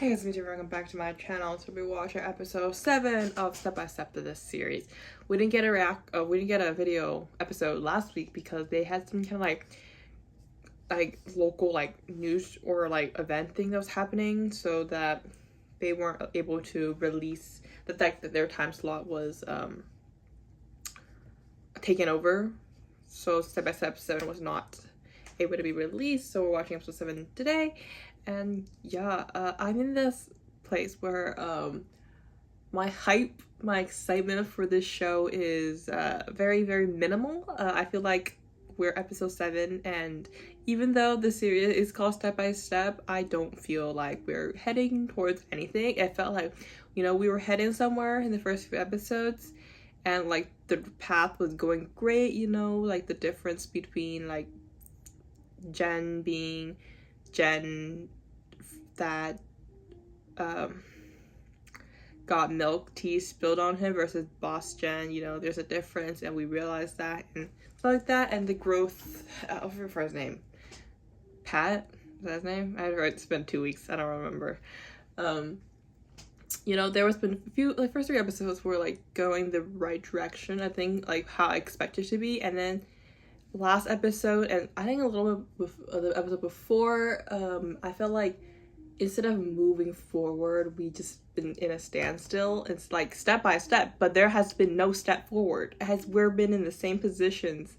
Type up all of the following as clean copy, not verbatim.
Hey guys, it's me, welcome back to my channel. So we watch episode 7 of Step by Step of this series. We didn't get a video episode last week because they had some kind of like local news or event thing that was happening, so that they weren't able to release the fact that their time slot was taken over. So Step by Step 7 was not able to be released, so we're watching episode 7 today. And yeah, I'm in this place where my excitement for this show is very, very minimal. I feel like we're episode 7, and even though the series is called Step by Step, I don't feel like we're heading towards anything. It felt like, we were heading somewhere in the first few episodes, and like the path was going great, like the difference between like Jen being Jen that got milk tea spilled on him versus Boss Jen, there's a difference, and we realized that and stuff like that. And the growth for his name, Pat, is that his name? It's been 2 weeks, I don't remember. There was been a few, first 3 episodes were going the right direction, I think, how I expected to be. And then last episode, and I think a little bit of the episode before, I felt like instead of moving forward, we just been in a standstill. It's like step by step, but there has been no step forward. We've been in the same positions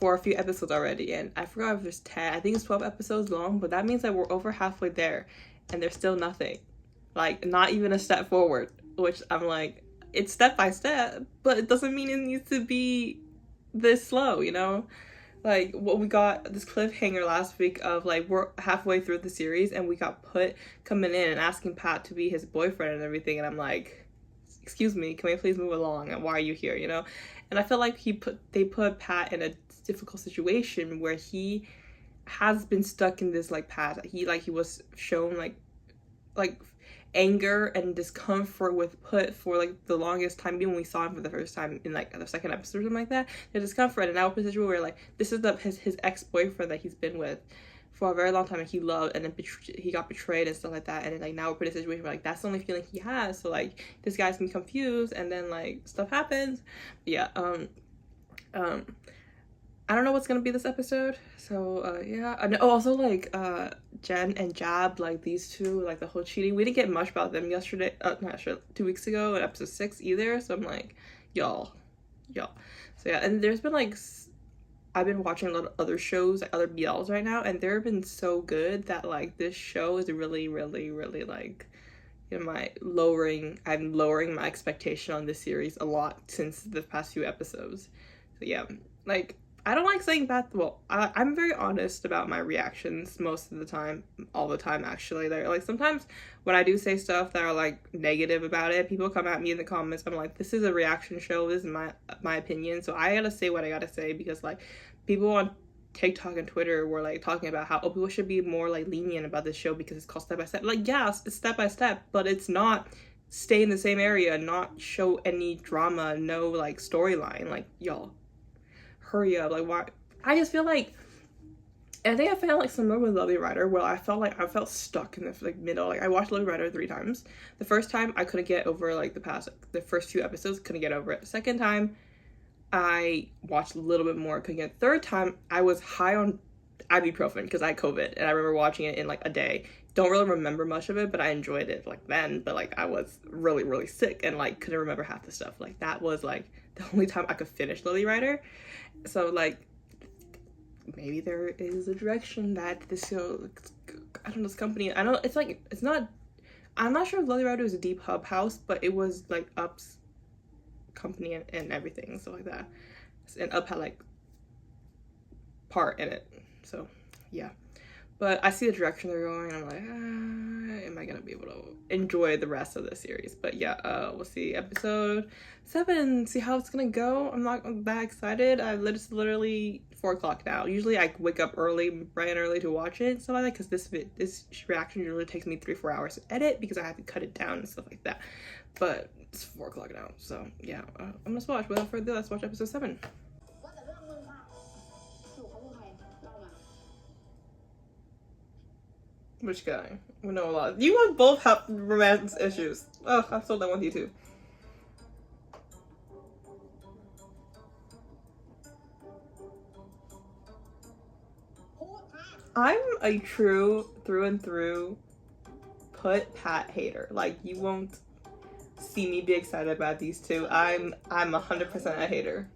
for a few episodes already, and I forgot if there's 10. I think it's 12 episodes long, but that means that we're over halfway there, and there's still nothing. Not even a step forward, which I'm like, it's step by step, but it doesn't mean it needs to be this slow, what we got this cliffhanger last week of we're halfway through the series and we got Put coming in and asking Pat to be his boyfriend and everything, and I'm like, excuse me, can we please move along, and why are you here, And I feel like they put Pat in a difficult situation where he has been stuck in this past. He was shown like anger and discomfort with Put for the longest time, even when we saw him for the first time in the second episode or something like that. The discomfort, and now we're in a position where this is his ex-boyfriend that he's been with for a very long time and he loved, and then he got betrayed and stuff like that, and then now we're put in a situation where that's the only feeling he has, so this guy's been confused, and then stuff happens. But yeah, I don't know what's gonna be this episode, so yeah. And also Jen and Jab, these two, the whole cheating, we didn't get much about them yesterday, not sure, 2 weeks ago in episode 6 either, so I'm like, y'all. So yeah, and there's been I've been watching a lot of other shows, other BLs right now, and they've been so good that this show is really, really, really I'm lowering my expectation on this series a lot since the past few episodes. So yeah, I don't like saying bad. Well, I'm very honest about my reactions most of the time, all the time actually. Sometimes when I do say stuff that are negative about it, people come at me in the comments. I'm like, this is a reaction show. This is my opinion. So I gotta say what I gotta say, because people on TikTok and Twitter were talking about how people should be more lenient about this show because it's called Step by Step. Yeah, it's step by step, but it's not stay in the same area, not show any drama, no storyline. Y'all, hurry up. Why? I just feel I think I felt similar with Lovely Rider, where I felt stuck in the middle. I watched Lovely Rider 3 times. The first time I couldn't get over the first few episodes, couldn't get over it. The second time I watched a little bit more, couldn't get. Third time I was high on ibuprofen because I had COVID, and I remember watching it in a day. Don't really remember much of it, but I enjoyed it then. But I was really, really sick and couldn't remember half the stuff. That was the only time I could finish Lovely Rider. So maybe there is a direction that this show, I don't know, this company, I know it's not, I'm not sure if Lovely Rider was a deep hub house, but it was Up's company and everything, so that, and Up had part in it, so yeah. But I see the direction they're going, and I'm like, am I gonna be able to enjoy the rest of the series? But yeah, we'll see episode 7, see how it's gonna go. I'm not that excited. It's literally 4 o'clock now. Usually I wake up early, bright and early to watch it and stuff like that, because this reaction usually takes me 3-4 hours to edit because I have to cut it down and stuff like that. But it's 4 o'clock now, so yeah, I'm gonna watch. Without further ado, let's watch episode 7. Which guy? We know a lot. You both have romance issues. Oh, I'm so done with you two. I'm a true through and through PutPat hater. Like, you won't see me be excited about these two. I'm 100% a hater.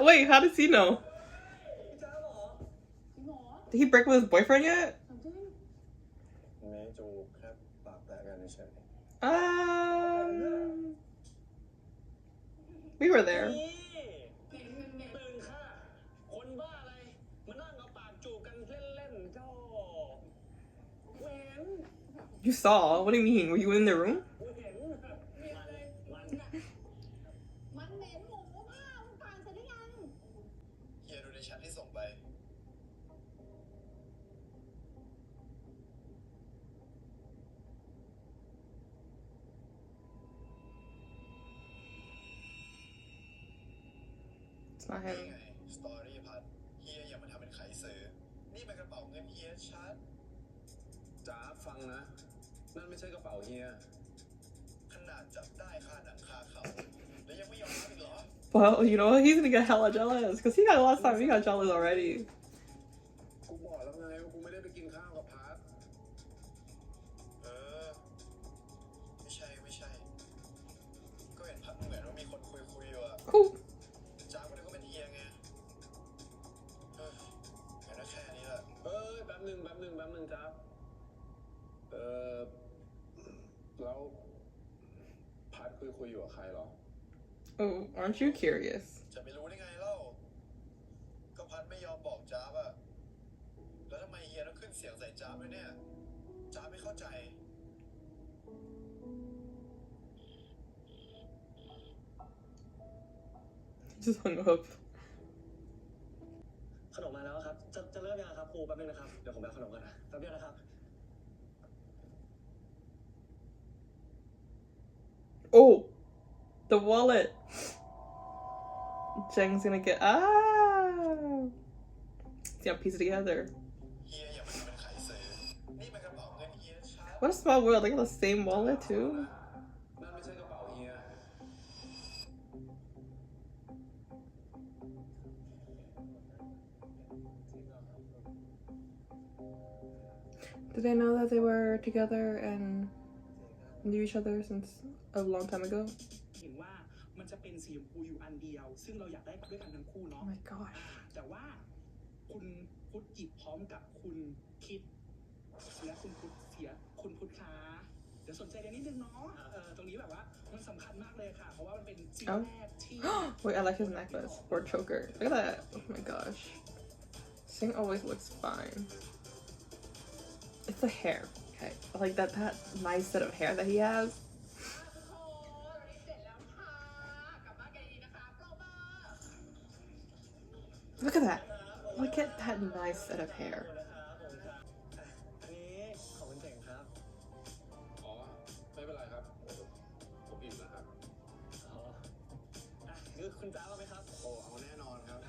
Wait, how does he know? Did he break with his boyfriend yet? We were there. You saw? What do you mean? Were you in the room? It's not him. สตอรี่พัดเฮียอย่ามาทำเป็นไขสื่อนี่มันกระเป๋าเงินเฮียชัดจ๋าฟังนะนั่นไม่ใช่กระเป๋าเฮียขนาดจับได้คาหนังคาเขาแล้วยังไม่ยอมรับอีกเหรอ Well, you know what? He's gonna get hella jealous because he got last time. He got jealous already. กูบอกแล้วไงว่ากูไม่ได้ไปกินข้าวกับพัดไม่ใช่ก็เห็นพัดเหมือนว่ามีคนคุยอยู่อะ Cool. จ๋าก็เลยก็เป็นเฮียไงเห็นแล้วแค่นี้แหละแป๊บหนึ่งจ๋าแล้วพัดคุยอยู่กับใครเหรอ Oh, aren't you curious? จะไม่รู้ได้ไงเล่าก็พัดไม่ยอมบอกจ๊าบอะแล้วทำไมเฮียต้องขึ้นเสียงใส่จ๊าบด้วยเนี่ยจ๊าบไม่เข้าใจ Just hung up. ขนมมาแล้วครับจะเริ่มยังครับครูแป๊บนึงนะครับเดี๋ยวผมไปเอาขนมกันนะแป๊บเดียวนะครับ Oh, the wallet. Jeng's gonna get He's gonna piece it together. What a small world. They got the same wallet too. Did they know that they were together and knew each other since a long time ago? เห็นว่ามันจะเป็นสีชมพูอยู่อันเดียวซึ่งเราอยากได้ด้วยกันทั้งคู่ Oh เนาะ my gosh. แต่ว่าคุณพุทธหยิบพร้อมกับคุณคิดและคุณพุทธเสียคุณพุทธค้าเดี๋ยวสนใจกันนิดนึงเนาะตรงนี้แบบว่ามันสำคัญมากเลยค่ะเพราะว่ามันเป็นซีนแรกที่ Wait, I like his necklace or choker. Look at that. Oh my gosh. Sing always looks fine. It's the hair. Okay. I like that nice set of hair that he has. Look at that. Look at that nice set of hair. อันนี้ของคุณเจ๋งครับ อ๋อไม่เป็นไรครับผมอิ่มแล้วครับ คือคุณจ้าเอาไหมครับ โอ้เอาแน่นอนครับ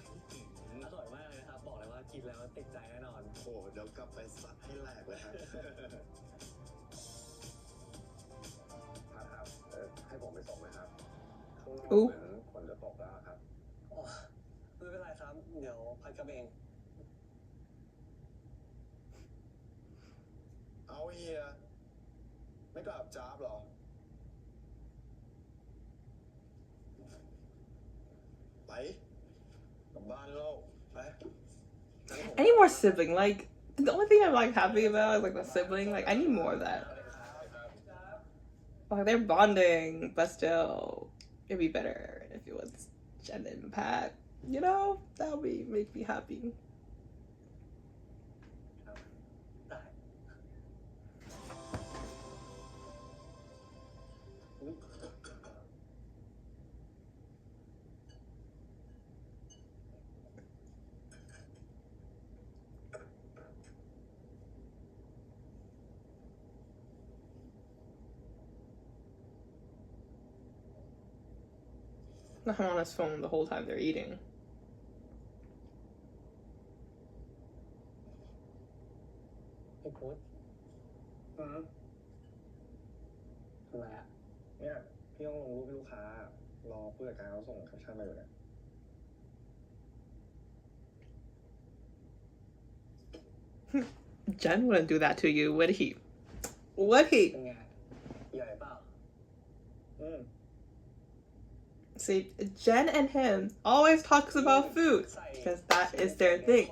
อร่อยมากเลยนะครับบอกเลยว่ากินแล้วติดใจแน่นอน โอ้เดี๋ยวกลับไปสัดให้แหลกเลยครับพัดครับให้ผมไปส่งไหมครับข้างนอกเหมือนฝนจะตกแล้วครับ อ๋อไม่เป็นไรครับเดี๋ยวพัดกลับเอง เอาเฮียไม่กลับจ๊าบเหรอไปกลับบ้านแล้วไป Any more sibling? Like, the only thing I'm like happy about is like the sibling. Like, I need more of that. Like, they're bonding, but still, it'd be better if it was Jen and Pat. You know, that would make me happy. ได้ I Not on his phone the whole time they're eating. พี่พุทธทำไมอ่ะเนี่ยพี่ต้องลงรูปให้ลูกค้ารอผู้จัดการเขาส่งแคปชั่นมาอยู่เนี่ย Jen wouldn't do that to you, would he? Would he? เป็นไงใหญ่เปล่าSee, Jen and him always talks about food because that is their thing.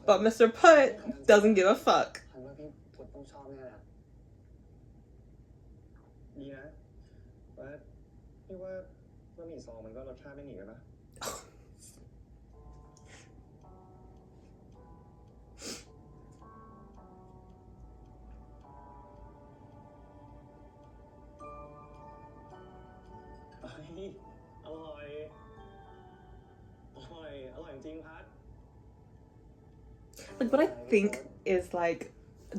But Mr. Put doesn't give a fuck. ฉันว่าพี่พุทธต้องชอบแน่แหละดีนะว่าพี่ว่าบะหมี่ซองมันก็รสชาติไม่หนีกันนะ เฮ้ยอร่อยจริงพัด Like, what I think is, like,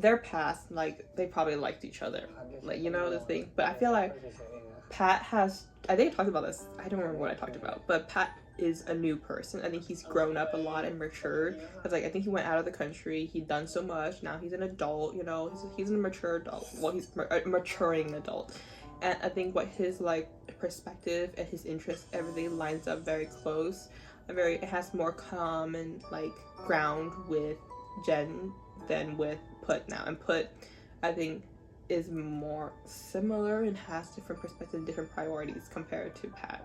their past, like, they probably liked each other. Like, you know, the thing. But I feel like Pat has, I think I talked about this. I don't remember what I talked about. But Pat is a new person. I think he's grown up a lot and matured. Because, like, I think he went out of the country. He'd done so much. Now he's an adult, you know. He's a mature adult. Well, he's a maturing adult. And I think what his, like, perspective and his interests, everything lines up very close. It has more common, like, ground with Jen than with Put now. And Put, I think, is more similar and has different perspectives, different priorities compared to Pat.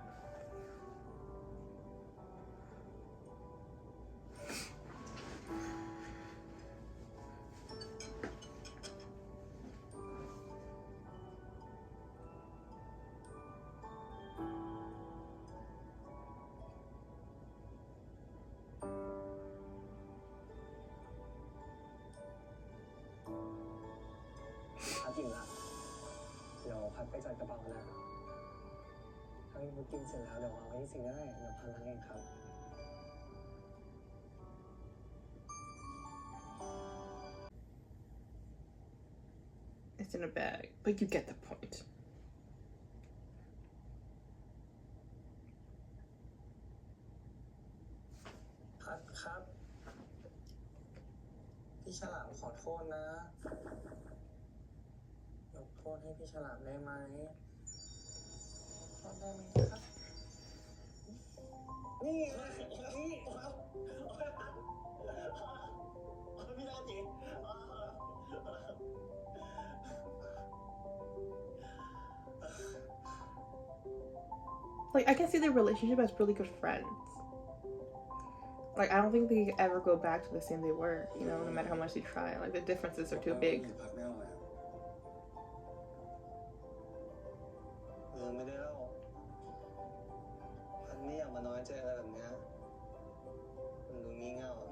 พัดอิ่มละเดี๋ยวพัดไปจัดกระเป๋านะถ้าพี่พุทธกินเสร็จแล้วเดี๋ยวเอาไว้ที่ซิงค์ก็ได้เดี๋ยวพัดล้างเองครับ It's in a bag, but you get the point. พัดครับพี่ฉลามขอโทษนะยกโทษให้พี่ฉลามได้ไหมโทษได้ไหมครับนี่พี่ได้จริง Like, I can see their relationship as really good friends. Like, I don't think they could ever go back to the same they were, you know, no matter how much they try. Like, the differences are too big. ไม่ได้เล่าพัดไม่อยากมาน้อยใจอะไรแบบเนี้ยมันดูงี่เง่า ครั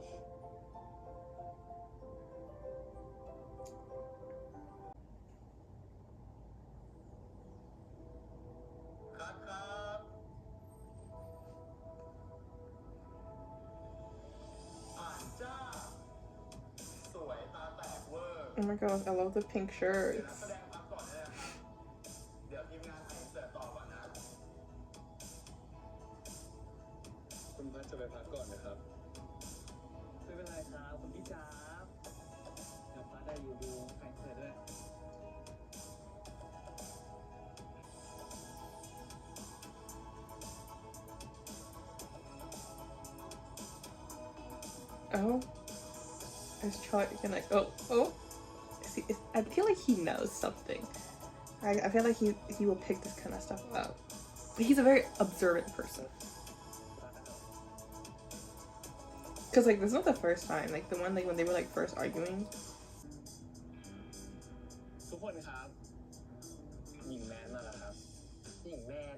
บอ่านจ้าสวยตาแตกเวอร์ Oh my gosh, I love the pink เดี๋ยว shirts. นักแสดงพักก่อนนะเดี๋ยวทีมงานถ่ายอินเสิร์ตต่อก่อนนะคุณพัดจะไปพักก่อนนะครับ ไม่เป็นไรครับคุณพี่จ๊าบเดี๋ยวพัดได้อยู่ดูแข่งเสร็จด้วย Oh. Is Charlie gonna, oh. I feel like he knows something. I feel like he will pick this kind of stuff up. But he's a very observant person. Cause like this is not the first time. Like the one like when they were like first arguing. ทุกคนครับหญิงแมนมาแล้วครับหญิงแมน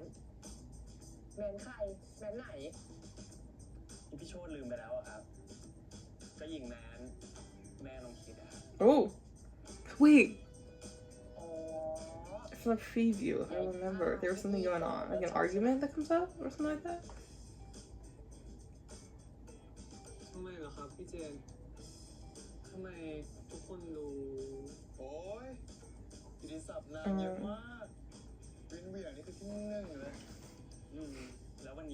ใครแมนไหนที่พี่โชติลืมไปแล้วอะครับก็หญิงแมนแม่น้องคิดอะครับ Oh, wait. อ๋อ From the preview, I remember there was something going on, like an argument that comes up or something like that. ทำไมเหรอครับพี่เจนทำไมทุกคนดูโอ้ยกิติศัพท์นางเยอะมากวินเวียงนี่คือที่หนึ่งเลยแล้ววัน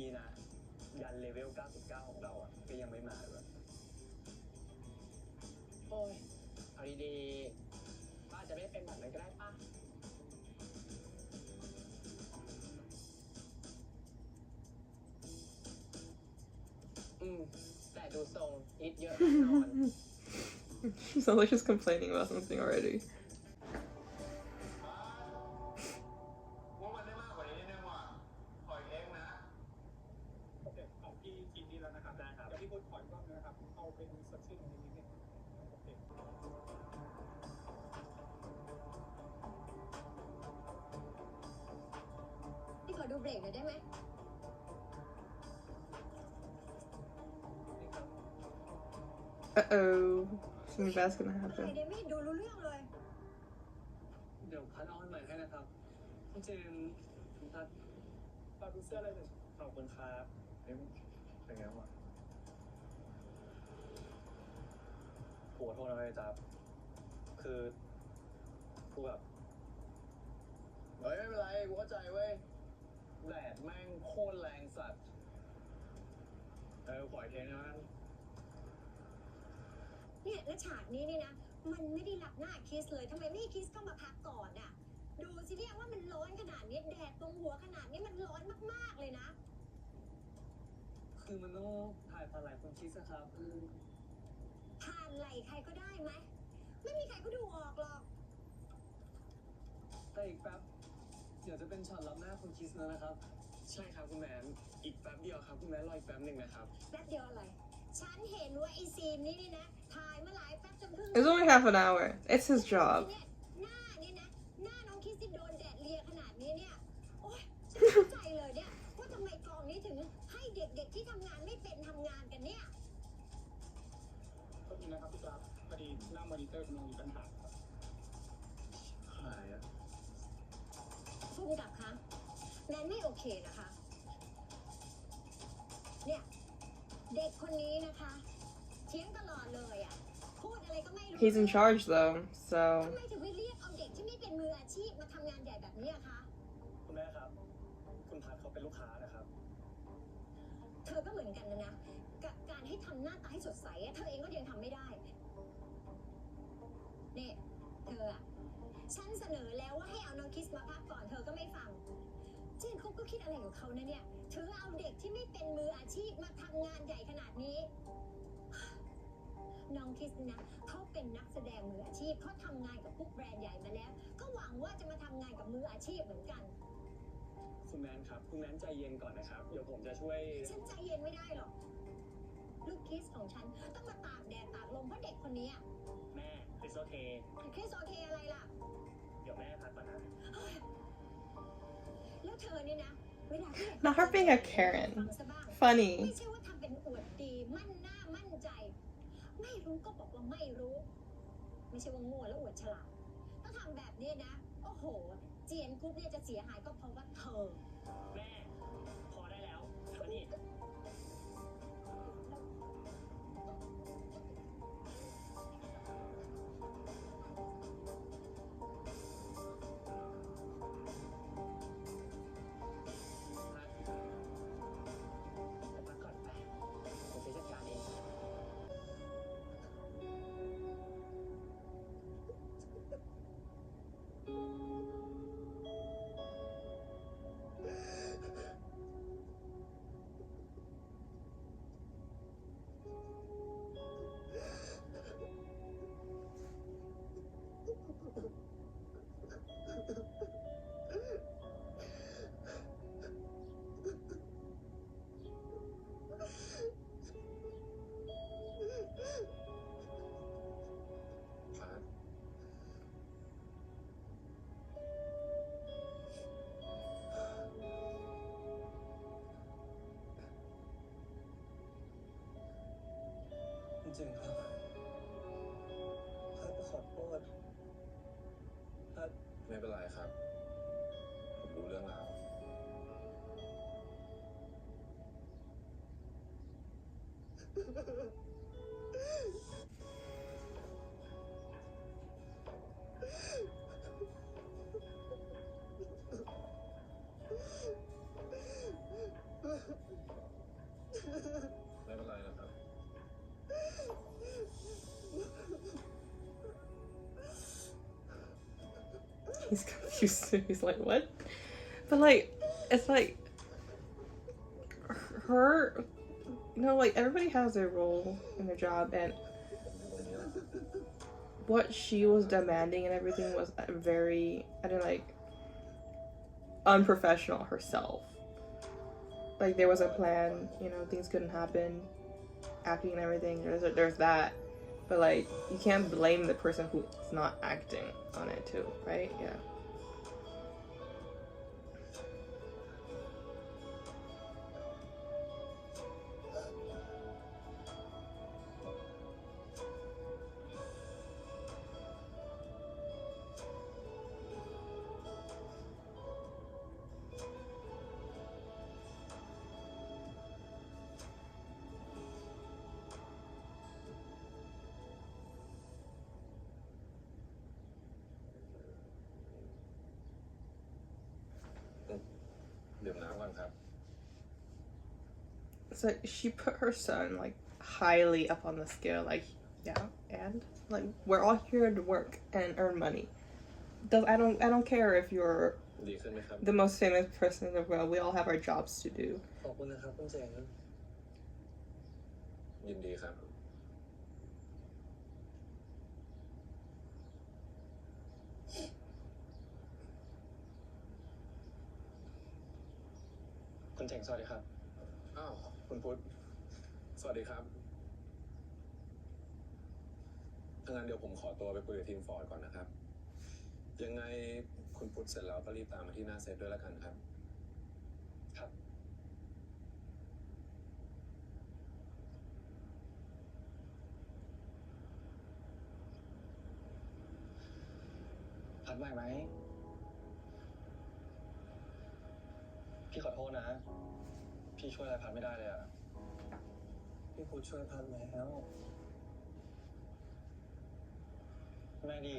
แต่ดูทรงคิดเยอะแน่นอน She sounds like she's complaining about something already. ว่ามันได้มากกว่านี้นิดนึงว่ะขออีกเองนะ โอเคของพี่ทีนี้แล้วนะครับได้ครับเดี๋ยวพี่พูดขออีกรอบนึงนะครับเอาเป็นสดชื่นตรงนี้นิดนึงโอเค พี่ขอดูเบรกหน่อยได้ไหม Uh-oh. Something bad's gonna อะไร happen. เนี่ยไม่เห็นดูรู้เรื่องเลย เดี๋ยวพัดเอาให้ใหม่ให้นะครับคุณเจนคุณพัด ฝากดูเสื้ออะไรหนึ่ง ขอบคุณครับเฮ้ยเป็นไงวะขอโทษนะเลยจ๊บคือกูแบบ เฮ้ยไม่เป็นไรกูเข้าใจเว้ย แดดแม่งโคตรแรงสัตว์ปล่อยเทนนะ เนี่ยและฉากนี้นี่นะ มันไม่ได้รับหน้าคิสเลยทำไมไม่ให้คิสเข้ามาพักก่อนอ่ะ ดูสิเนี่ยว่ามันร้อนขนาดนี้แดดตรงหัวขนาดนี้มันร้อนมากๆเลยนะ คือมันต้องถ่ายปลาไหลคนคิดนะครับ ผ่านไหลใครก็ได้ไหม ไม่มีใครก็ดูออกหรอก แต่อีกแป๊บเดี๋ยวจะเป็นช็อตรับหน้าคุณคิสแล้วนะครับ ใช่ครับคุณแมนอีกแป๊บเดียวครับคุณแมนรออีกแป๊บหนึ่งนะครับ แป๊บเดียวอะไร ฉันเห็นว่าไอซีนนี้นี่นะ ถ่ายมาหลายแป๊บจนครึ่ง It's only half an hour. It's his job. เนี่ยหน้านี่นะ หน้าน้องคิสที่โดนแดดเลียขนาดนี้เนี่ย โอ๊ยฉันไม่เข้าใจเลยเนี่ย ว่าทำไมกองนี้ถึงให้เด็กๆที่ทำงานไม่เป็นทำงานกันเนี่ย ขอบคุณนะครับพี่ครับพอดีหน้ามอนิเตอร์มันมีปัญหาครับ หายอ่ะ พุ่งกับคะแนนไม่โอเคนะคะ เนี่ย เด็กคนนี้นะคะเถียงตลอดเลยอ่ะ พูดอะไรก็ไม่รู้ He's in charge though, so ทำไมถึงไม่เรียกเอาเด็กที่ไม่เป็นมืออาชีพมาทำงานใหญ่แบบนี้อะคะ คุณแม่ครับ คุณพัดเขาเป็นลูกค้านะครับ เธอก็เหมือนกันนะ กับการให้ทำหน้าตาให้สดใสอะเธอเองก็ยังทำไม่ได้เนี่ยเธออะฉันเสนอแล้วว่าให้เอาน้องคิสมาพักก่อนเธอก็ไม่ฟังเจนเขาก็คิดอะไรของเขานะเนี่ยเธอเอาเด็กที่ไม่เป็นมืออาชีพมาทำงานใหญ่ขนาดนี้ น้องคิสนะเขาเป็นนักแสดงมืออาชีพเขาทำงานกับพวกแบรนด์ใหญ่มาแล้ว ก็หวังว่าจะมาทำงานกับมืออาชีพเหมือนกัน คุณแมนครับ คุณแมนใจเย็นก่อนนะครับ เดี๋ยวผมจะช่วย ฉันใจเย็นไม่ได้หรอก ลูกคิสของฉันต้องมาตากแดดตากลมเพราะเด็กคนนี้อะ แม่คริสโอเค คริสโอเคอะไรล่ะ เดี๋ยวแม่พักก่อนนะ เฮ้ยแล้วเธอเนี่ยนะ เวลาที่ Not her being a Karen. ฟังซะบ้าง funny. ไม่ใช่ว่าทำเป็นอวดดีมั่นหน้ามั่นใจ ไม่รู้ก็บอกว่าไม่รู้ ไม่ใช่ว่าโง่แล้วอวดฉลาดถ้าทำแบบนี้นะ โอ้โห เจียนกรุ๊ปเนี่ยจะเสียหายก็เพราะว่าเธอ แม่ พอได้แล้วมานี่ พักก่อนไปผมจะจัดการเอง พัด จริงๆครับพัดขอโทษพัด ไม่เป็นไรครับ ผมรู้เรื่องราว ไม่เป็นไรนะครับ He's confused too. He's like, what? But like, it's like her like everybody has their role in their job, and what she was demanding and everything was very, I didn't like, unprofessional herself. Like there was a plan, things couldn't happen, acting and everything. There's that, but like you can't blame the person who's not acting on it too, right? Yeah. So she put her son like highly up on the scale, like, yeah, and like we're all here to work and earn money. I don't care if you're the most famous person in the world. We all have our jobs to do. ขอบคุณนะครับคุณเจ๋งยินดีครับคุณเจ๋งสวัสดีครับอ้าวคุณพุทธสวัสดีครับถ้างั้นเดี๋ยวผมขอตัวไปคุยกับทีมฟอร์ดก่อนนะครับยังไงคุณพุทธเสร็จแล้วก็รีบตามมาที่หน้าเซตด้วยแล้วกันครับครับพัดไหวไหมพี่ขอโทษนะพี่ช่วยอะไรพัดไม่ได้เลยอะพี่พุทธช่วยพัดแล้วไม่ดี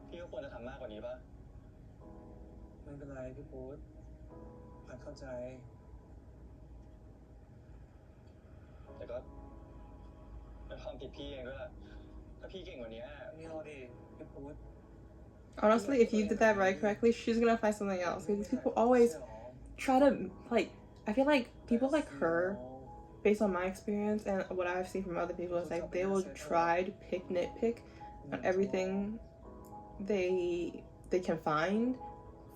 พี่ก็ควรจะทำมากกว่านี้ป่ะไม่เป็นไรพี่พุทธพัดเข้าใจแต่ก็เป็นความผิดพี่เองด้วยล่ะถ้าพี่เก่งกว่านี้นี่เอาดิพี่พุทธ Honestly, if you did that right correctly, she's gonna find something else. Because people always try to, like, I feel like people like her, based on my experience and what I've seen from other people, is like they will try to nitpick on everything they can find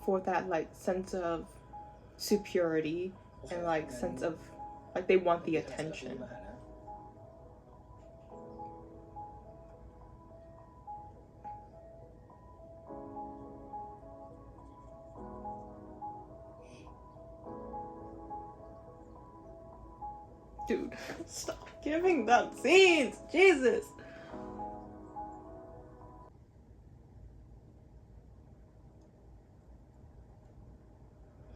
for that like sense of superiority and like sense of like they want the attention. Dude, stop giving them scenes! Jesus!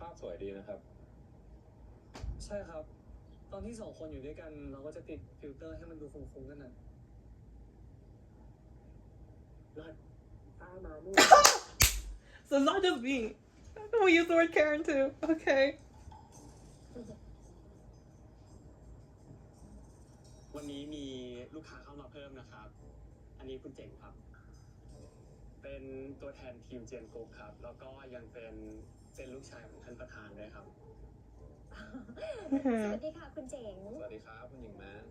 ภาพสวยดีนะครับใช่ครับตอนที่สองคนอยู่ด้วยกันเราก็จะติดฟิลเตอร์ให้มันดูฟุ้งๆกันน่ะรอดตามมาลูก So it's not just me. We use the word Karen too. Okay. วันนี้มีลูกค้าเข้ามาเพิ่มนะครับอันนี้คุณเจ๋งครับเป็นตัวแทนทีมเจนกรุ๊ปครับแล้วก็ยังเป็นลูกชายของท่านประธานด้วยครับ สวัสดีค่ะคุณเจ๋ง สวัสดีครับคุณหญิงแมน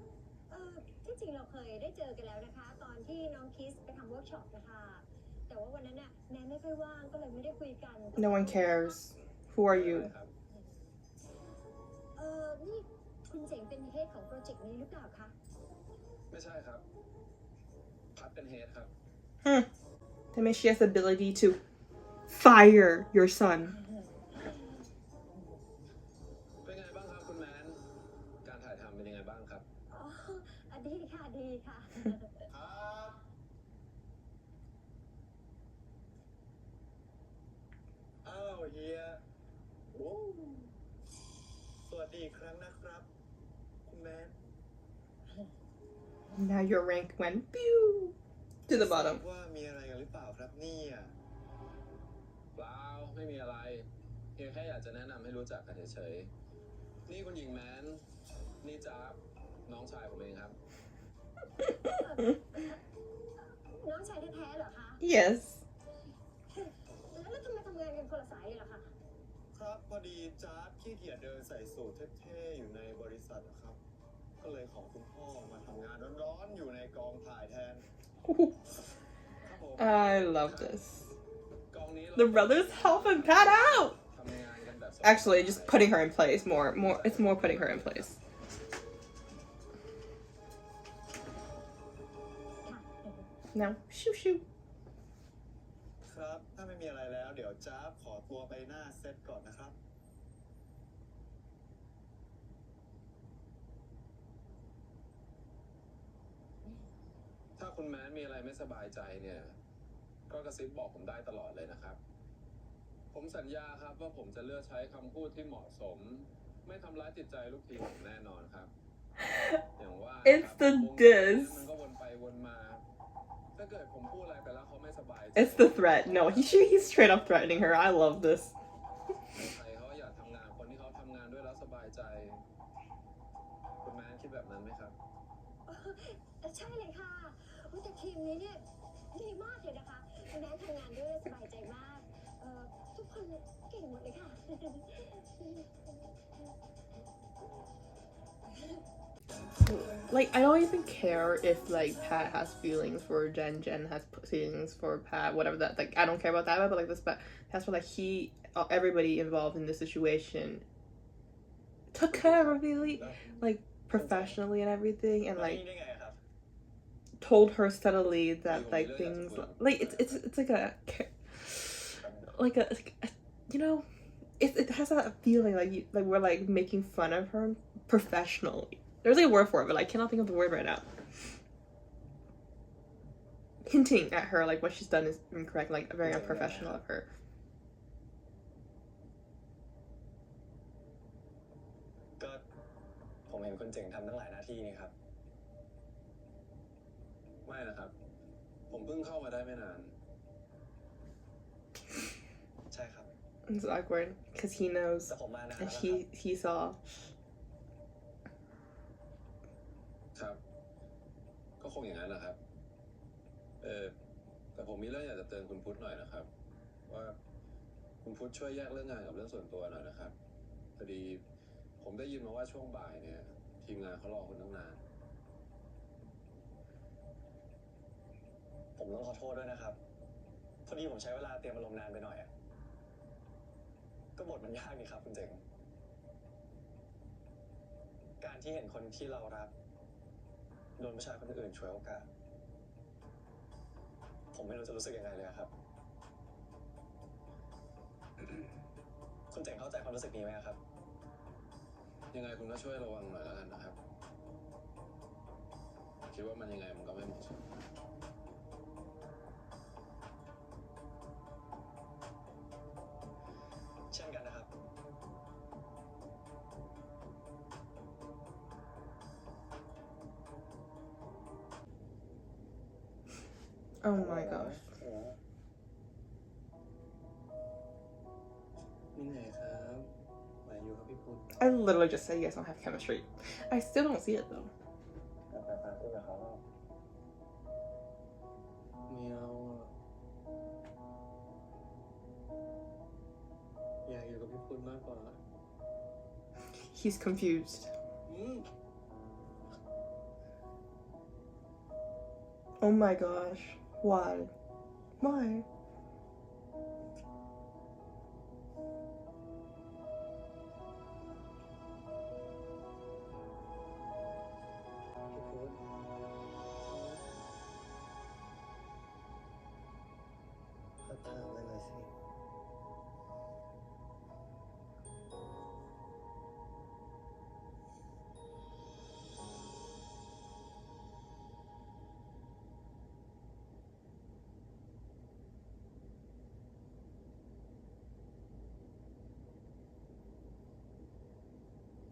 ที่จริงเราเคยได้เจอกันแล้วนะคะตอนที่น้องคิสไปทำเวิร์กช็อปนะคะแต่ว่าวันนั้นน่ะแม่ไม่ค่อยว่างก็เลยไม่ได้คุยกัน No one cares. Who are you? นี่คุณเจ๋งเป็นเฮดของโปรเจกต์นี้หรือเปล่าคะ ไม่ใช่ครับพัดเป็นเฮดครับ That means she has the ability to fire your son. เป็นไงบ้างครับคุณแมนการถ่ายทำเป็นยังไงบ้างครับอ๋อดีค่ะดีค่ะ อ้าวเฮียโอ้สวัสดีอีกครั้งนะครับคุณแมน Now your rank went pew to the bottom. ว่ามีอะไรกันหรือเปล่าครับเนี่ยเปล่าไม่มีอะไรเพียงแค่อยากจะแนะนำให้รู้จักกันเฉยๆนี่คุณหญิงแมนนี่จ๊าบน้องชายผมเองครับ น้องชายแท้ๆเหรอคะ Yes. แล้วทำไมทำงานกันคนละสายเลยล่ะคะ ครับพอดีจ๊าบขี้เกียจเดินใส่สูทเท่ๆอยู่ในบริษัทนะครับ ก็เลยขอคุณพ่อมาทำงานร้อนๆอยู่ในกองถ่ายแทน I love this. กองนี้ The brothers helping Pat out. ทำงานกันแบบ Actually, just putting her in place. It's more putting her in place. ค่ะ Now, shoo shoo. ครับถ้าไม่มีอะไรแล้วเดี๋ยวจ้าบขอตัวไปหน้าเซตก่อนนะครับ ถ้าคุณแม้มีอะไรไม่สบายใจเนี่ย ก็กระซิบบอกผมได้ตลอดเลยนะครับ ผมสัญญาครับว่าผมจะเลือกใช้คำพูดที่เหมาะสม ไม่ทำร้ายจิตใจลูกทีมผมแน่นอนครับ อย่างว่า It's the diss. มันก็วนไปวนมา ถ้าเกิดผมพูดอะไรไปแล้วเขาไม่สบายใจ It's the threat. No, he's straight up threatening her. I love this. ใครเขาอยากทำงานคนที่เขาทำงานด้วยแล้วสบายใจ คุณแม่คิดแบบนั้นไหมครับ ใช่เลยค่ะอุ๊ยแต่ทีมนี้เนี่ยดีมากเลยนะคะแม้ทำงานด้วยสบายใจมากทุกคนเก่งหมดเลยค่ะ Like, I don't even care if, like, Pat has feelings for Jen, Jen has feelings for Pat, whatever that, like, I don't care about that, but, like, this, but that's what, like, everybody involved in this situation took care of everything, like, professionally and everything, and, แล้ว like, นี่ได้ไงครับ told her steadily that, like, things, like, it's like a, you know, it has that feeling, like, we're, like, making fun of her professionally. There's like a word for it, but I cannot think of the word right now. Hinting at her, like, what she's done is incorrect, like, very unprofessional of her. ก็ผมเห็นคุณเจ๋งทำตั้งหลายหน้าที่นี่ครับ ไม่นะครับ ผมเพิ่งเข้ามาได้ไม่นาน ใช่ครับ It's awkward, because he knows, แต่ผมมานะครั and บ he saw. ครับ ก็คงอย่างนั้นแหละครับ แต่ผมมีเรื่องอยากจะเตือนคุณพุทธหน่อยนะครับ ว่าคุณพุทธช่วยแยกเรื่องงานกับเรื่องส่วนตัวหน่อยนะครับ พอดีผมได้ยินมาว่าช่วงบ่ายเนี่ย ทีมงานเขารอคุณตั้งนาน ผมต้องขอโทษด้วยนะครับ พอดีผมใช้เวลาเตรียมอารมณ์นานไปหน่อยอะก็บทมันยากนี่ครับคุณเจ๋ง การที่เห็นคนที่เรารักโดนผู้ชายคนอื่นฉวยโอกาส ผมไม่รู้จะรู้สึกยังไงเลยครับ คุณเจ๋งเข้าใจความรู้สึกนี้ไหมครับ ยังไงคุณก็ช่วยระวังหน่อยแล้วกันนะครับ คิดว่ามันยังไงมันก็ไม่เหมาะสม เช่นกันนะครับ Oh my gosh. นี่ไงครับไหนอยู่ครับพี่พุทธ I literally just said you guys don't have chemistry. I still don't see it though. แต่พูดกับเขาไม่เอาอยากอยู่กับพี่พุทธมากกว่า He's confused. Oh my gosh. Why? Why? พี่พุทธถ้าถามอะไรหน่อยสิ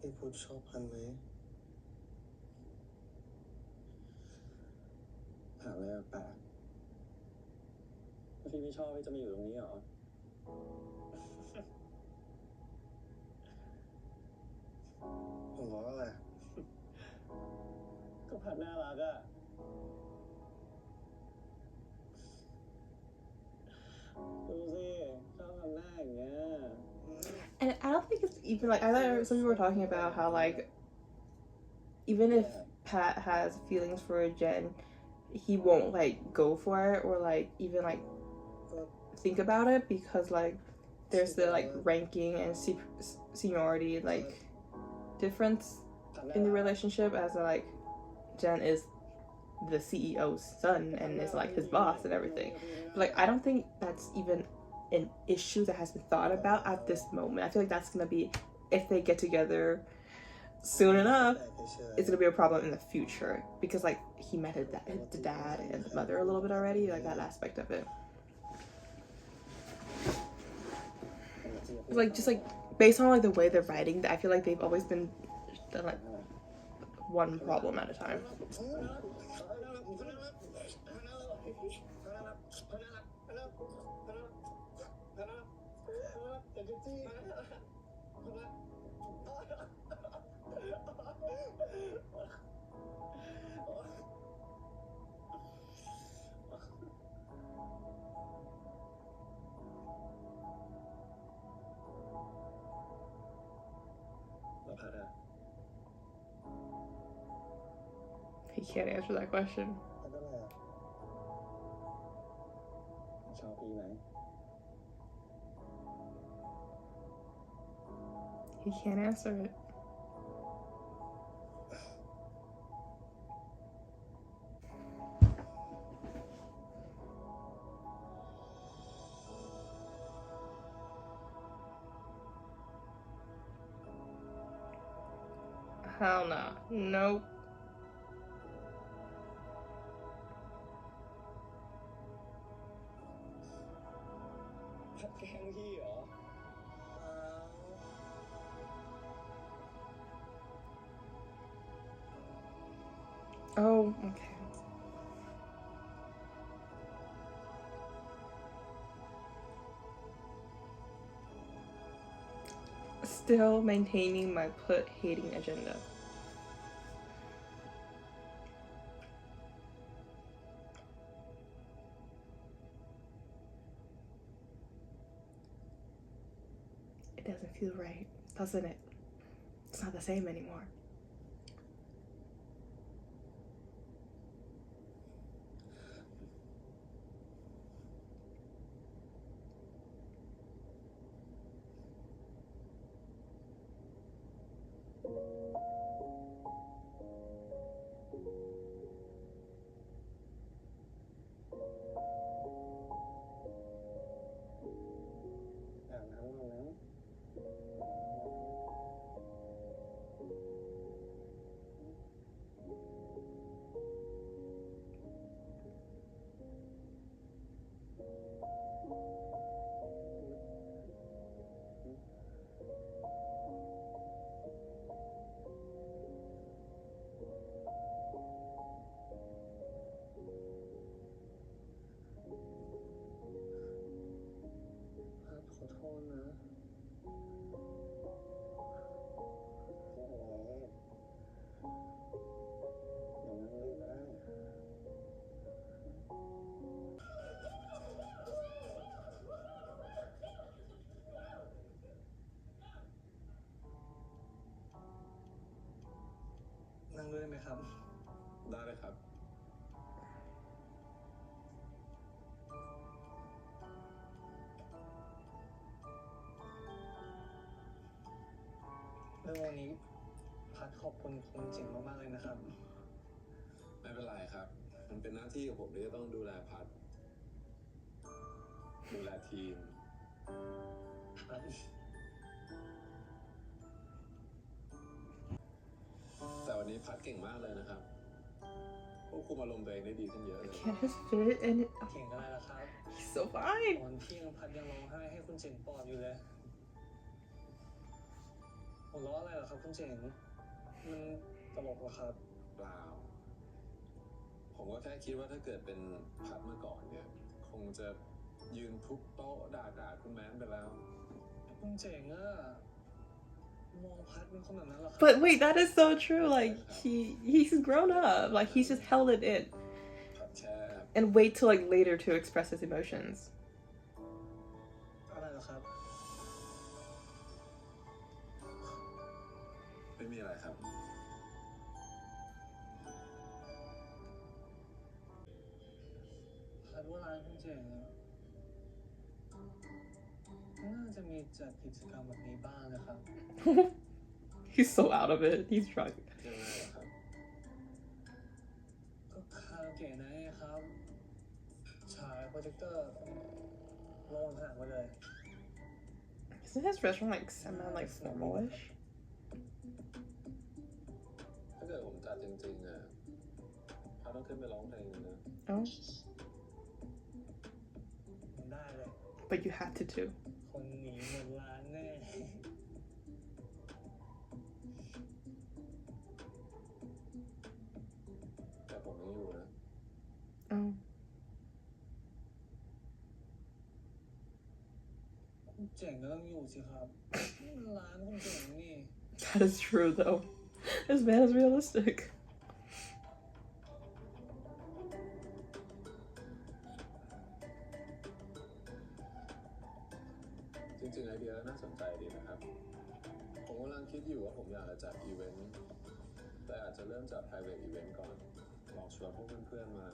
พี่พุทธชอบพันไหม ถามอะไรแปลก ถ้าพี่ไม่ชอบพี่จะมาอยู่ตรงนี้เหรอ ผมบอกว่าอะไร ก็พัดน่ารักอะดูสิชอบทำหน้าอย่างเงี้ย And I don't think it's even like, I thought some people were talking about how, like, even if Pat has feelings for Jen, he won't like go for it or like even like think about it because like there's the like ranking and seniority like difference in the relationship as like Jen is the CEO's son and is like his boss and everything. But like I don't think that's even an issue that has been thought about at this moment. I feel like that's gonna be, if they get together soon enough, it's gonna be a problem in the future because like he met the dad and the mother a little bit already, like that aspect of it. It's like just like based on like the way they're writing, I feel like they've always been done like one problem at a time. He can't answer that question. ชอบพี่ไหม He can't answer it. Hell no. Nope. แกล้งพี่เหรอ Oh, okay. Still maintaining my put hating agenda. It doesn't feel right, doesn't it? It's not the same anymore.นั่งด้วยได้ไหมครับ ได้เลยครับ เรื่องวันนี้พัดขอบคุณคุณเจ๋งมากๆเลยนะครับ ไม่เป็นไรครับ มันเป็นหน้าที่ของผมที่จะต้องดูแลพัด ดูแลทีม ครับ แต่วันนี้พัดเก่งมากเลยนะครับควบคุมอารมณ์ตัวเองได้ดีขึ้นเยอะเลย Can't just fit in it. เก่งอะไรล่ะครับ He's so fine. ตอนเที่ยงพัดยังร้องไห้ให้คุณเจ๋งปลอบอยู่เลยหัวเราะอะไรเหรอครับคุณเจ๋งมันตลกเหรอครับ เปล่า ผมก็แค่คิดว่าถ้าเกิดเป็นพัดเมื่อก่อนเนี่ย คงจะยืนทุบโต๊ะด่าคุณแมนไปแล้ว คุณเจ๋งอะมองพัดเป็นคนแบบนั้นเหรอครับ But wait, that is so true. Like he's grown up. Like he's just held it in พัดแค่ and wait till like later to express his emotions. อะไรเหรอครับ ไม่มีอะไรครับ ดว่าร้านคุณเจ๋งอะน่าจะมีจัดกิจกรรมแบบนี้บ้างนะครับ He's so out of it. He's drunk. ยังไงล่ะครับ ก็คาราโอเกะนะครับฉายโปรเจคเตอร์ลงผนังไปเลย Isn't his restaurant like semi like formalish? ถ้าเกิดผมจัดจริงๆอ่ะเขาต้องขึ้นไปร้องเพลงนะ Oh, ได้เลย but you had to too. คนหนีหมดร้านแน่ แต่ผมยังอยู่นะ Oh, คุณเจ๋งก็ต้องอยู่สิครับนี่มันร้านคุณเจ๋งนี่ that is true though. This man is realistic. จริงๆไอเดียน่าสนใจดีนะครับ ผมกำลังคิดอยู่ว่าผมอยากจะจัดอีเวนต์ แต่อาจจะเริ่มจาก private event ก่อนหลอกชวนพวกเพื่อนๆมา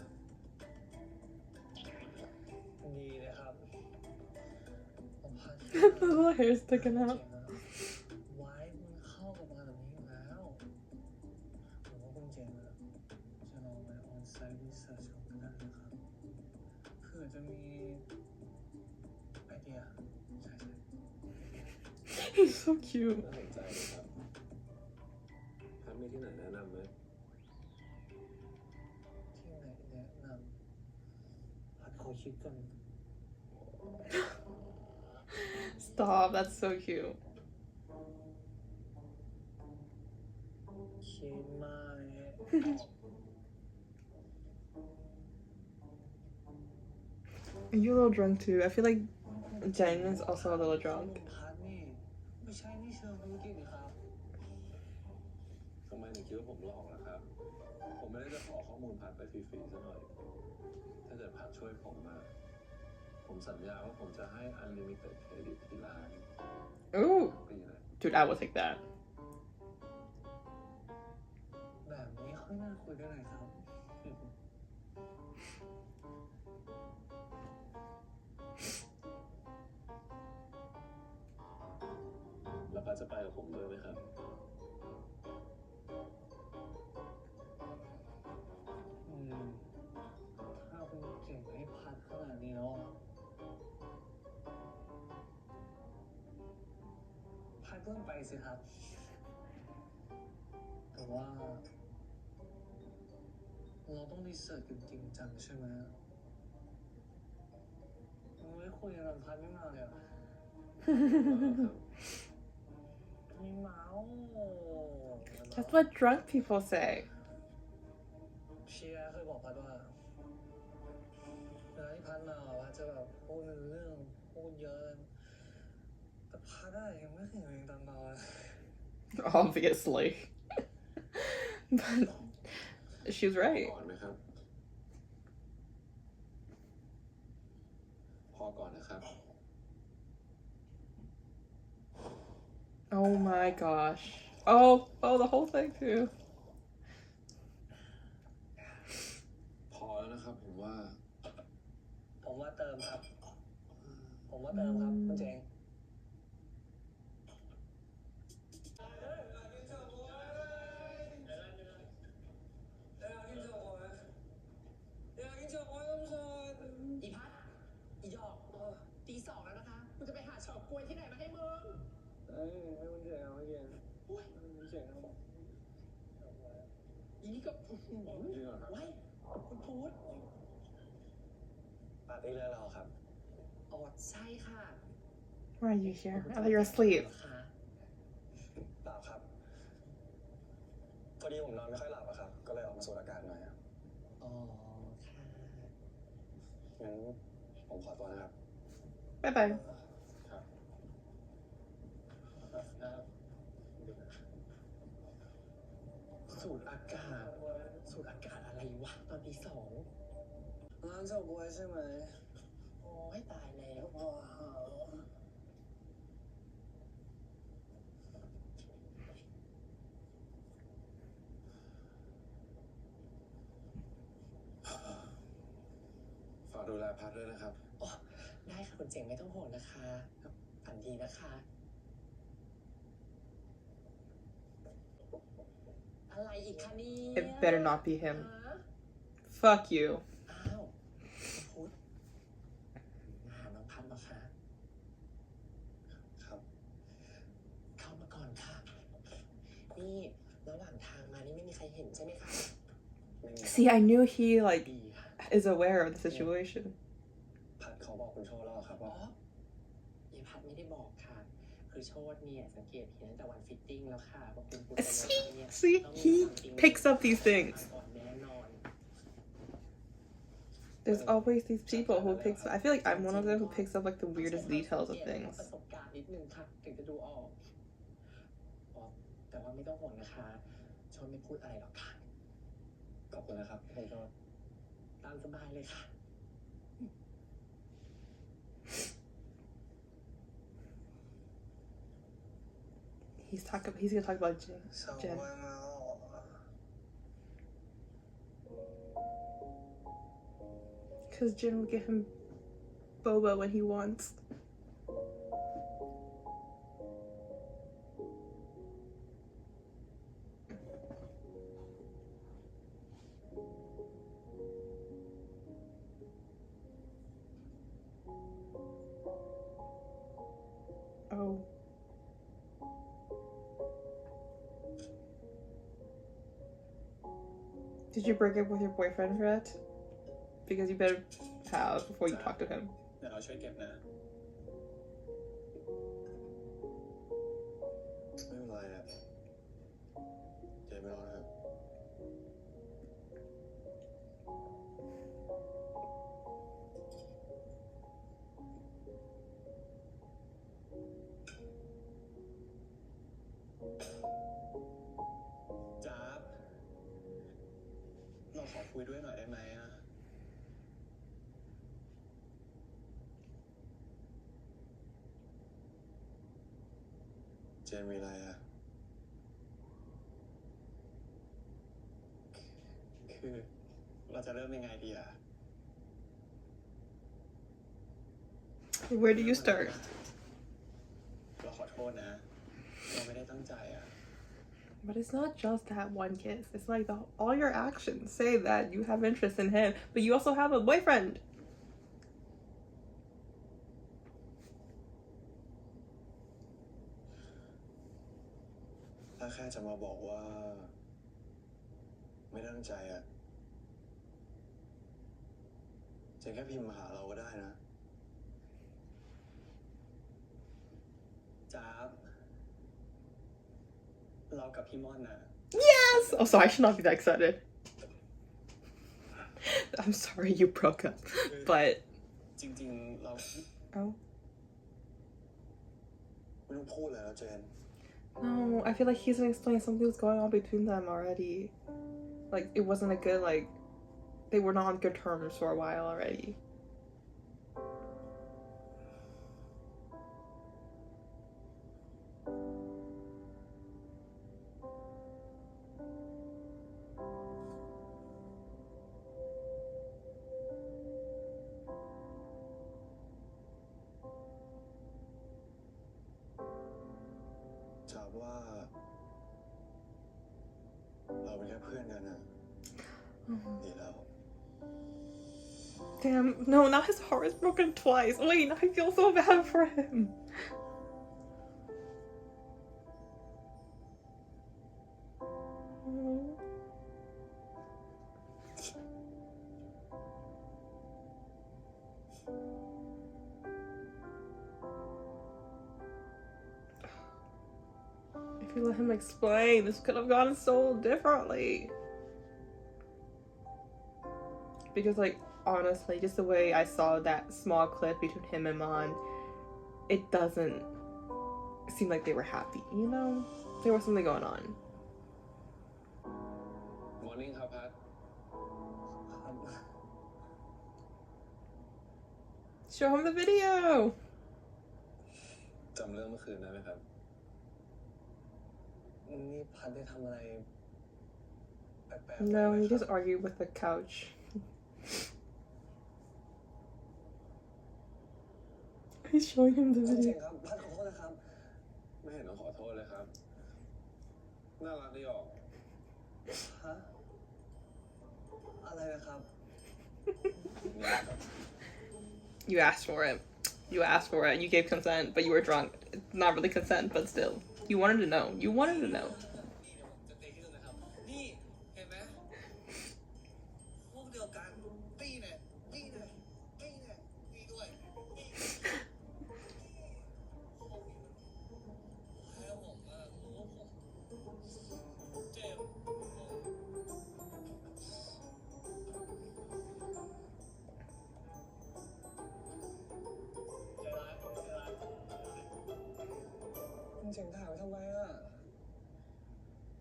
ดีเลยครับผมพา The little hair sticking out. ไว้มันเข้ากับมาแบบนี้อยู่แล้วผมว่าคุณเจ๋งอะจะลองไปออนไซต์รีเสิร์ชของก็ได้นะครับเพื่อจะมีไอเดียใช่ He's so cute. น่าสนใจเลยครับท่านมีที่ไหนแนะนำไหม ที่ไหนแนะนำพัดขอคิดก่อน Stop. That's so cute. คิดมากเลย Are you a little drunk too? I feel like Jeng is also a little drunk. พัดนี่ไม่ใช่นี่เชิงธุรกิจนี่ครับ ทำไมถึงคิดว่าผมหลอกล่ะครับ ผมไม่ได้จะขอข้อมูลพัดไปฟรีๆซะหน่อย ถ้าเกิดพัดช่วยผมมา ผมสัญญาว่าผมจะให้ unlimited เครดิตที่ร้าน Ooh. ปีเลย Dude, I will take that. แบบนี้ค่อยน่าคุยกันหน่อยครับ แล้วพัดจะไปกับผมด้วยไหมครับ ถ้าคุณเก่งให้พัดขนาดนี้แล้วอะพัดก็ต้องไปสิครับ แต่ว่า เราต้องรีเสิร์ชกันจริงจังใช่ไหมเราไม่คุยกันพัดไม่มาเลยอะมีเมาส์ That's what drunk people say. เชียร์เคยบอกพัดว่าเวลาที่พัดมาพัดจะแบบพูดเป็นเรื่องพูดเยอะแต่พัดอะยังไม่เคยเองตามเราเลย Obviously. But she's right. ก่อนไหมครับ พอก่อนนะครับ Oh my gosh. Oh, the whole thing too. พอแล้วนะครับผมว่า ผมว่าเติมครับ ผมว่าเติมครับคุณเจง อีพัดอีหยอกตีสองแล้วนะคะกูจะไปหาเฉาก๊วยที่ไหนมาให้มึง ให้คุณเจงเอาให้เย็น อุ้ย คุณเจงเอา อีนี่ก็ จริงเหรอครับ ไว้คุณพูด ปาร์ตี้เลิกแล้วครับ อ๋อใช่ค่ะ Why are you here? I thought you were asleep. ค่ะ เปล่าครับ พอดีผมนอนไม่ค่อยหลับอะครับ ก็เลยออกมาสูดอากาศหน่อยอะ อ๋อค่ะ งั้นผมขอตัวนะครับ Bye bye. ครับ สูดอากาศสูดอากาศอะไรวะตอนตีสอง ร้านเฉาก๊วยใช่ไหม โอ้ยตายแล้ว อ๋อ ฝากดูแล พัดด้วยนะครับ อ๋อได้ค่ะคุณเจ๋งไม่ต้องห่วงนะคะฝันดีนะคะ อะไรอีกคะเนี่ย It better not be him. ฮะ Fuck you. อ้าวพุทธมาหาน้องพัดเหรอคะ ครับ เข้ามาก่อนค่ะ นี่ระหว่างทางมานี่ไม่มีใครเห็นใช่ไหมคะ ไม่มีครับ See, I knew he like ดีค่ะ is aware of the situation. พัดเขาบอกคุณโชว์แล้วเหรอครับ อ๋อ ว่า ยายพัดไม่ได้บอกค่ะ คือโชดเนี่ยสังเกตเห็นตั้งแต่วันฟิตติ้งแล้วค่ะว่าคุณพุทธเป็นยังไงเนี่ย See, ต้องมี he something picks up these things. ก่อนแน่นอน There's always these people who picks. I feel like I'm one of them who picks up like the weirdest details of ป things. ระสบการณ์นิดนึงค่ะ ถึงจะดูออกอ๋อแต่ว่าไม่ต้องห่วงนะคะโชดไม่พูดอะไรหรอกค่ะ ขอบคุณนะครับคุณโชว์ ตามสบายเลยค่ะ He's gonna talk about Jen. สอง Jen. วันมาแล้วเหรอ Cause Jen will give him boba when he wants. Oh. Did you break up with your boyfriend yet? Because you better have before you talk to him. เดี๋ยวเราช่วยเก็บนะ ไม่เป็นไรอ่ะเจนไปรอนะครับ จ๊าบเราขอคุยด้วยหน่อยได้ไหมอ่ะ เจนมีอะไรอ่ะ คือเราจะเริ่มยังไงดีอ่ะ Where do you start? เราขอโทษนะ เราไม่ได้ตั้งใจอ่ะ But it's not just that one kiss. It's like all your actions say that you have interest in him, but you also have a boyfriend. ถ้าแค่จะมาบอกว่า ไม่ตั้งใจอ่ะ เจนแค่พิมพ์มาหาเราก็ได้นะ จ๊าบเรากับพี่ม่อนน่ะ Yes! Oh, sorry, I should not be that excited. I'm sorry you broke up, but จริงๆ เรา oh ไม่ต้องพูดเลยแล้วเจน no, I feel like he's gonna explain something was going on between them already. Like it wasn't a good like they were not on good terms for a while already. Damn, no, now his heart is broken twice. Wait, now I feel so bad for him. If you let him explain, this could have gone so differently. Because, like, honestly, just the way I saw that small clip between him and Mon, it doesn't seem like they were happy, you know? There was something going on. Morning ครับพัด Show him the video! จำเรื่องเมื่อคืนได้ไหมครับ นี่พัดได้ทำอะไรแปลกๆ No, ไหม you ครับ just argued with the couch. He's showing him the คุณเจ๋ง video. ครับพัดขอโทษนะครับ ไม่เห็นต้องขอโทษเลยครับ น่ารักดีออก ฮะ อะไรนะครับ นี่ครับ You asked for it. You asked for it. You gave consent, but you were drunk. It's not really consent, but still. You wanted to know. You wanted to know. นี่เดี๋ยวผมจะเตะที่สุดนะครับ นี่ เห็นไหมพวกเดียวกันนี่เนี่ยนี่เนี่ยนี่เนี่ยนี่ด้วยนี่แล้วผมรู้ว่าผมเจ็บใจร้ายใจร้ายคุณเจ๋งถ่ายไว้ทำไมอ่ะ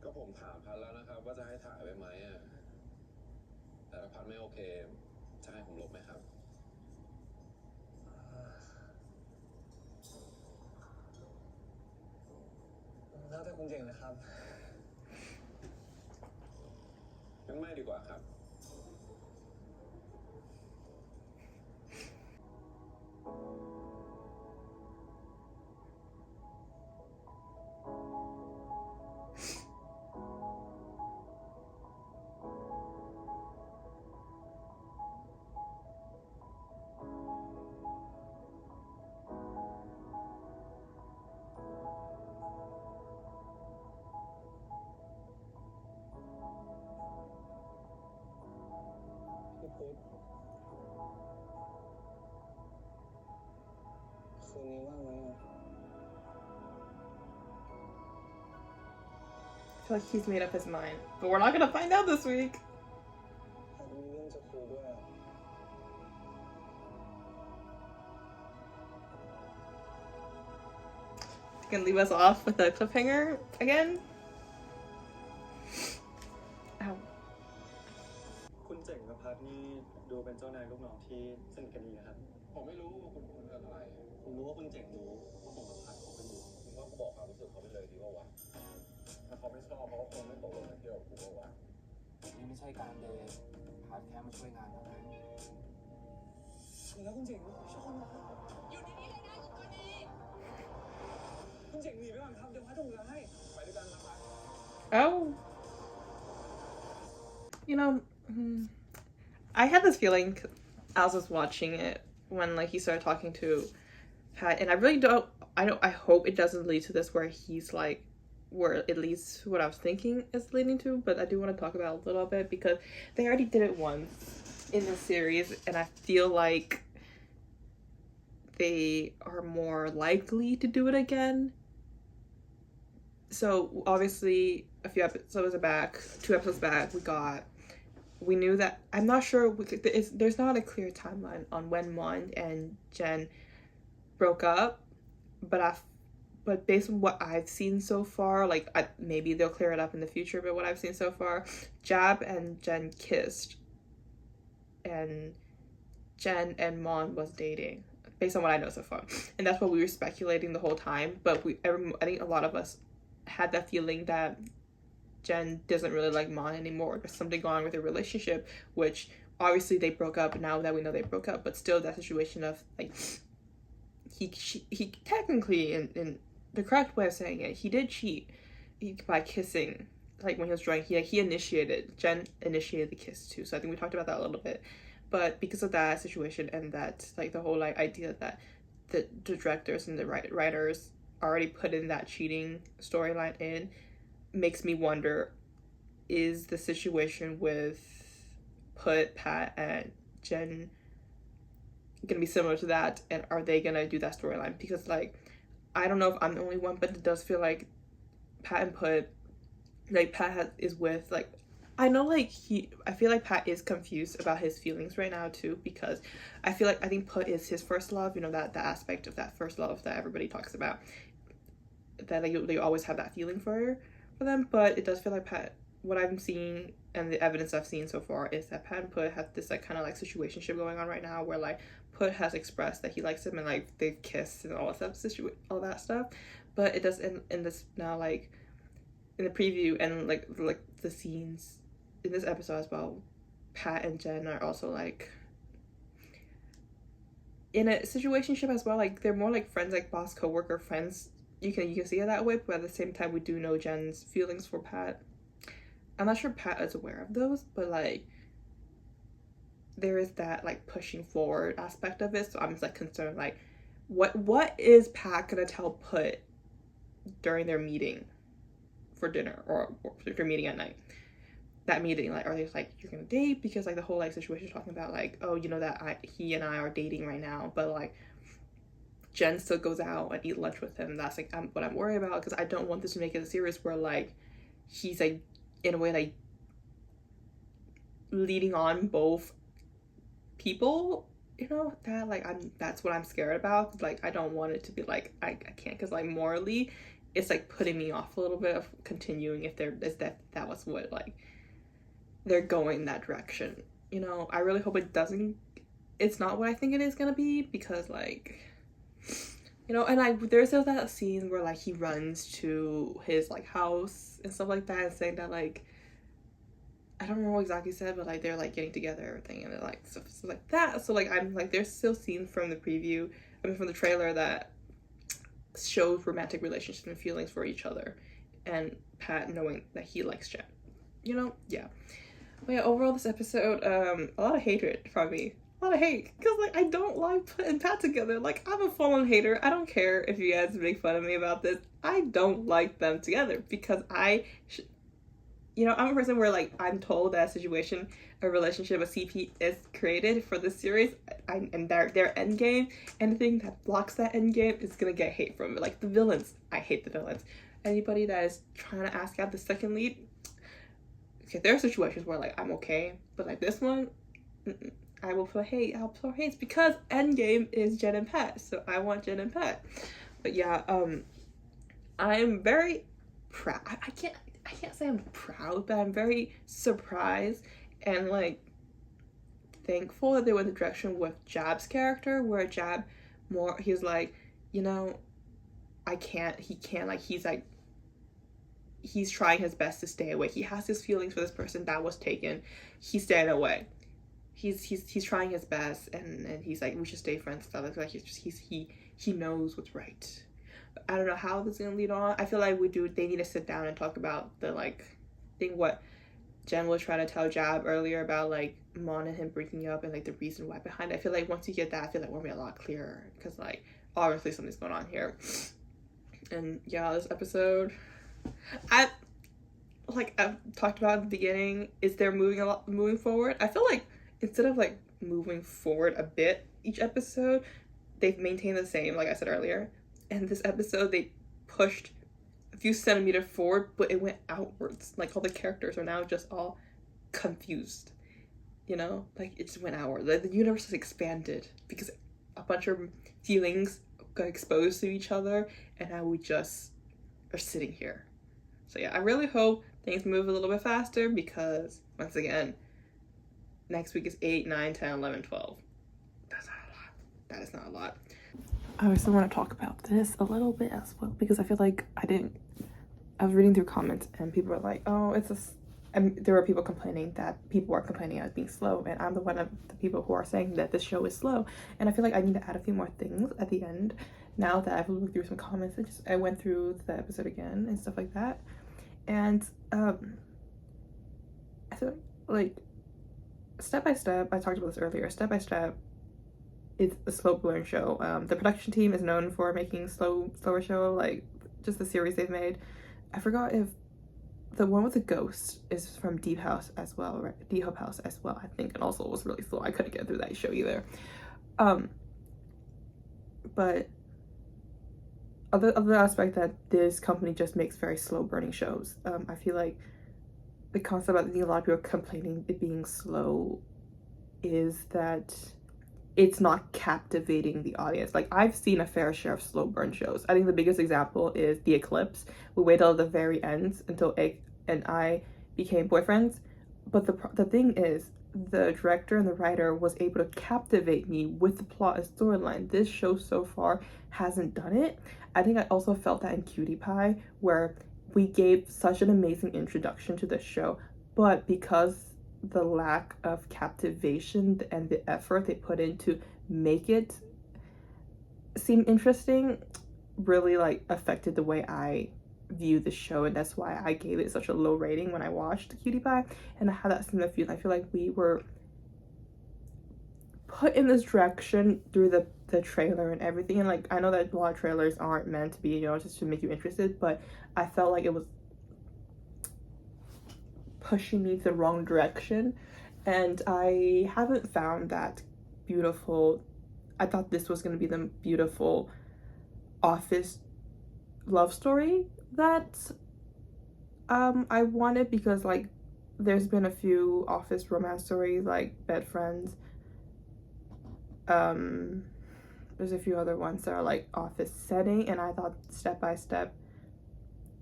ก็ผมถามพัดแล้วนะครับว่าจะให้ถ่ายไว้ไหมอ่ะ แต่ถ้าพัดไม่โอเค จะให้ผมลบไหมครับ แล้วแต่คุณเจ๋งเลยครับ งั้นไม่ดีกว่าครับ พี่พุทธคืนนี้ว่างไหมอ่ะ I feel like he's made up his mind. But we're not gonna find out this week. ผมมีเรื่องจะคุยด้วยอ่ะ Gonna leave us off with a cliffhanger again? Ow. คุณเจ๋งกับพัดนี่ดูเป็นเจ้านายลูกน้องที่สนิทกันดีนะครับ ผมไม่รู้ว่าคุณพูดเรื่องอะไร ผมรู้ว่าคุณเจ๋งรู้ว่าผมกับพัดเขาเป็นอยู่ ผมว่ากูบอกความรู้สึกเขาไปเลยดีกว่าวะถ้าเขาไม่ชอบเขาก็คงไม่ตกลงมาเที่ยวกับกูว่าวะ นี่ไม่ใช่การเดทพาร์ทแค่มาช่วยงานเท่านั้น แล้วคุณเจ๋งชอบนะอยู่ในนี้เลยนะคุณตัวนี้คุณเจ๋งหนีไปก่อนครับเดี๋ยวพัดส่งเงินให้ ไปด้วยกันนะครับ Oh. You know, I had this feeling as I was watching it when like he started talking to Pat, and I really I hope it doesn't lead to this where he's like, where it leads to what I was thinking is leading to, but I do want to talk about it a little bit because they already did it once in the series, and I feel like they are more likely to do it again. So obviously a few episodes back, 2 episodes back, we knew that, I'm not sure, there's not a clear timeline on when Mon and Jen broke up, but based on what I've seen so far, like maybe they'll clear it up in the future, but what I've seen so far, Jab and Jen kissed, and Jen and Mon was dating, based on what I know so far, and that's what we were speculating the whole time. But I think a lot of us had that feeling that Jen doesn't really like Mon anymore. There's something going on with their relationship, which obviously they broke up now that we know they broke up, but still that situation of like he technically, in the correct way of saying it, he did cheat by kissing, like when he was drunk. He initiated, Jen initiated the kiss too, so I think we talked about that a little bit. But because of that situation and that like the whole like idea that the directors and the writers already put in that cheating storyline in, makes me wonder, is the situation with Pat and Jen gonna be similar to that, and are they gonna do that storyline? Because like, I don't know if I'm the only one, but it does feel like Pat and Put, like Pat is with like, I know like I feel like Pat is confused about his feelings right now too, because I think Put is his first love, you know, that the aspect of that first love that everybody talks about, that like they always have that feeling for them. But it does feel like Pat, what I'm seeing and the evidence I've seen so far is that Pat and Put have this like kind of like situationship going on right now, where like Put has expressed that he likes him and like they've kissed and all that stuff. But it does in this now, like in the preview and like the scenes in this episode as well, Pat and Jen are also like in a situationship as well, like they're more like friends, like boss, coworker, friends. You can see it that way, but at the same time, we do know Jen's feelings for Pat. I'm not sure Pat is aware of those, but like there is that like pushing forward aspect of it. So I'm just like concerned, like what is Pat gonna tell Put during their meeting for dinner or their meeting at night? That meeting, like, are they like, you're gonna date? Because like the whole like situation talking about like, oh, you know that he and I are dating right now, but like Jen still goes out and eat lunch with him. That's like what I'm worried about, because I don't want this to make it a series where like he's like in a way like leading on both people, you know, that like that's what I'm scared about. Like I don't want it to be like I can't, because like morally it's like putting me off a little bit of continuing if there is that was what like they're going that direction, you know. I really hope it's not what I think it is gonna be, because like, you know, and there's that scene where like he runs to his like house and stuff like that and saying that like, I don't remember what exactly said, but like they're like getting together and everything, and they're like stuff like that. So like I'm like, there's still scenes from the preview, from the trailer, that shows romantic relationships and feelings for each other, and Pat knowing that he likes Jen, you know. Yeah. But yeah, overall this episode, a lot of hatred from me. A lot of hate, because like I don't like Put and Pat together. Like I'm a full-on hater. I don't care if you guys make fun of me about this. I don't like them together, because you know, I'm a person where like I'm told that a relationship, a CP is created for this series, and their end game, anything that blocks that end game is gonna get hate from it. Like the villains, I hate the villains. Anybody that is trying to ask out the second lead, okay, there are situations where like I'm okay, but like this one, I will put hate. I'll put hate, because endgame is Jen and Pat, so I want Jen and Pat. But yeah, I'm very proud. I can't say I'm proud, but I'm very surprised and like thankful that they went the direction with Jab's character, where Jab he's like, you know, he can't, like he's trying his best to stay away. He has his feelings for this person that was taken. He's staying away. He's trying his best, and he's like, we should stay friends. Stuff like he knows what's right. I don't know how this is gonna lead on. I feel like they need to sit down and talk about the like thing what Jen was trying to tell Jab earlier about like Mon and him breaking up, and like the reason why behind it. I feel like once you get that, I feel like we'll be a lot clearer, because like obviously something's going on here. And yeah, this episode, I've talked about at the beginning, is they're moving forward. I feel like instead of like moving forward a bit each episode, they've maintained the same, like I said earlier. And this episode, they pushed a few centimeters forward, but it went outwards. Like all the characters are now just all confused, you know? Like it just went outward. Like the universe has expanded because a bunch of feelings got exposed to each other, and now we just are sitting here. So yeah, I really hope things move a little bit faster, because once again, next week is 8, 9, 10, 11, 12. That's not a lot. That is not a lot. I also want to talk about this a little bit as well, because I feel like I was reading through comments and people were like, oh, and there were people complaining that people are complaining as being slow, and I'm one of the people who are saying that this show is slow. And I feel like I need to add a few more things at the end, now that I've looked through some comments. I went through the episode again and stuff like that, and I feel like step by step, I talked about this earlier, step by step, it's a slow burn show. The production team is known for making slower show, like just the series they've made. I forgot if the one with the ghost is from Deep House as well, right? Deep House as well, I think, and also it was really slow. I couldn't get through that show either. But other aspect that this company just makes very slow burning shows. I feel like the concept about a lot of people complaining it being slow is that it's not captivating the audience. Like I've seen a fair share of slow burn shows. I think the biggest example is The Eclipse. We waited till the very end until Egg and I became boyfriends. But the thing is, the director and the writer was able to captivate me with the plot and storyline. This show so far hasn't done it. I think I also felt that in Cutie Pie, where we gave such an amazing introduction to the show, but because the lack of captivation and the effort they put in to make it seemed interesting really like affected the way I view the show, and that's why I gave it such a low rating when I watched Cutie Pie. And I had that similar feeling. I feel like we were put in this direction through the trailer and everything, and like I know that a lot of trailers aren't meant to be, you know, just to make you interested, but I felt like it was pushing me the wrong direction, and I haven't found that beautiful. I thought this was going to be the beautiful office love story that I wanted, because like there's been a few office romance stories like Bed Friends. There's a few other ones that are like office setting, and I thought Step by Step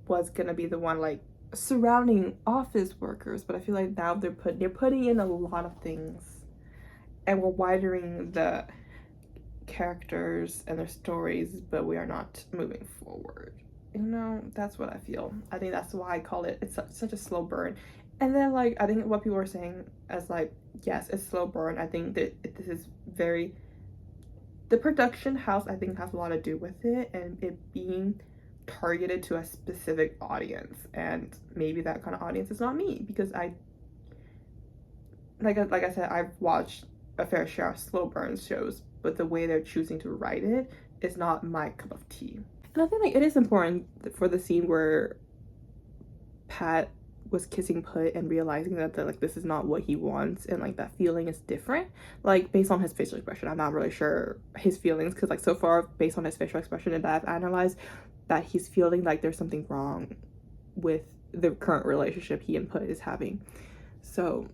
was gonna be the one like surrounding office workers, but I feel like now they're putting in a lot of things, and we're widening the characters and their stories, but we are not moving forward. You know, that's what I feel. I think that's why I call it, it's such a slow burn. And then like I think what people are saying as like, yes, it's slow burn. I think that this is very, the production house I think has a lot to do with it, and it being targeted to a specific audience, and maybe that kind of audience is not me, because I like I said, I've watched a fair share of slow burn shows, but the way they're choosing to write it is not my cup of tea. And I think like it is important for the scene where Pat was kissing Put and realizing that like this is not what he wants, and like that feeling is different, like based on his facial expression. I'm not really sure his feelings, because like so far based on his facial expression and that I've analyzed, that he's feeling like there's something wrong with the current relationship he and Put is having. So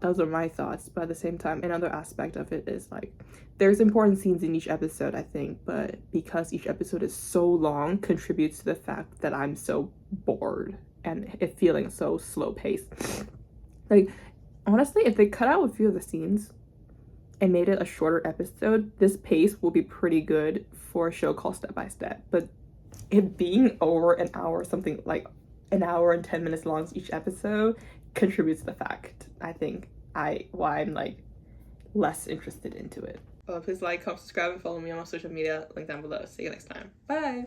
those are my thoughts. But at the same time, another aspect of it is like there's important scenes in each episode, I think, but because each episode is so long, contributes to the fact that I'm so bored and it feeling so slow paced. Like honestly, if they cut out a few of the scenes and made it a shorter episode, this pace will be pretty good for a show called Step by Step. But it being over an hour, something like an hour and 10 minutes long each episode, contributes to the fact, I think, why I'm like less interested into it. Please like, comment, subscribe, and follow me on my social media. Link down below. See you next time. Bye.